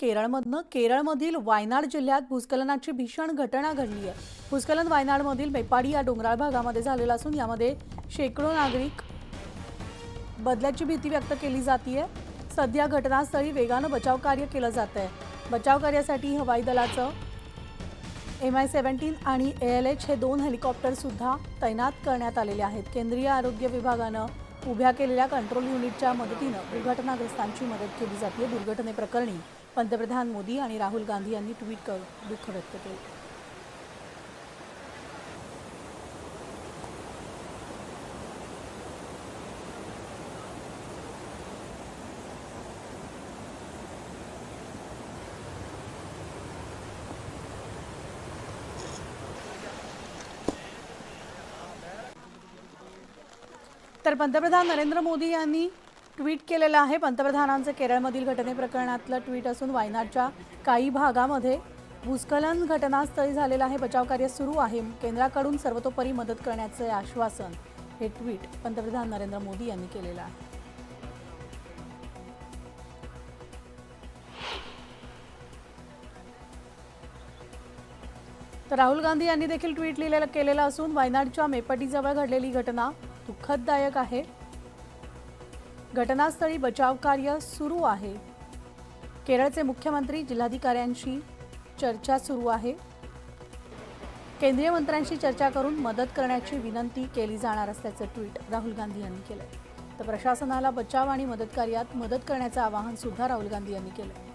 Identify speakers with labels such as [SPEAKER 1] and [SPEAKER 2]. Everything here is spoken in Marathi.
[SPEAKER 1] केरळमधील वायनाड जिल्ह्यात भूस्खलनाची भीषण घटना घडली आहे। भूस्खलन वायनाडमधील मेपाडी या डोंगराळ भागामध्ये झालेलं असून यामध्ये शेकडो नागरिक बदल्याची भीती व्यक्त केली जाते। सध्या घटनास्थळी वेगानं बचाव कार्य केलं जात आहे। बचाव कार्यासाठी हवाई दलाचं MI-17 आणि ALH हे 2 हेलिकॉप्टर सुद्धा तैनात करण्यात आलेले आहेत। केंद्रीय आरोग्य विभागानं उभ्या केलेल्या कंट्रोल युनिटच्या मदतीनं दुर्घटनाग्रस्तांची मदत केली जाते। दुर्घटनेप्रकरणी पंतप्रधान मोदी आणि राहुल गांधी यांनी ट्विट करून दुःख व्यक्त केलं। तर पंतप्रधान नरेंद्र मोदी यांनी ट्विट केलेलं आहे। पंतप्रधानांचं केरळमधील घटनेप्रकरणातलं ट्विट असून वायनाडच्या काही भागामध्ये भूस्खलन घटनास्थळी झालेलं आहे। बचाव कार्य सुरू आहे। केंद्राकडून सर्वतोपरी मदत करण्याचे आश्वासन हे ट्विट पंतप्रधान नरेंद्र मोदी यांनी केलेलं आहे। तर राहुल गांधी यांनी देखील ट्विट केलेलं असून वायनाडच्या मेपाडीजवळ घडलेली घटना दुःखदायक आहे। घटनास्थळी बचाव कार्य सुरू आहे। केरळचे मुख्यमंत्री जिल्हाधिकाऱ्यांशी चर्चा सुरू आहे। केंद्रीय मंत्र्यांशी चर्चा करून मदत करण्याची विनंती केली जाणार असल्याचे ट्विट राहुल गांधी यांनी केले। तर प्रशासनाला बचाव आणि मदत कार्यात मदत करण्याचे आवाहन सुद्धा राहुल गांधी यांनी केले।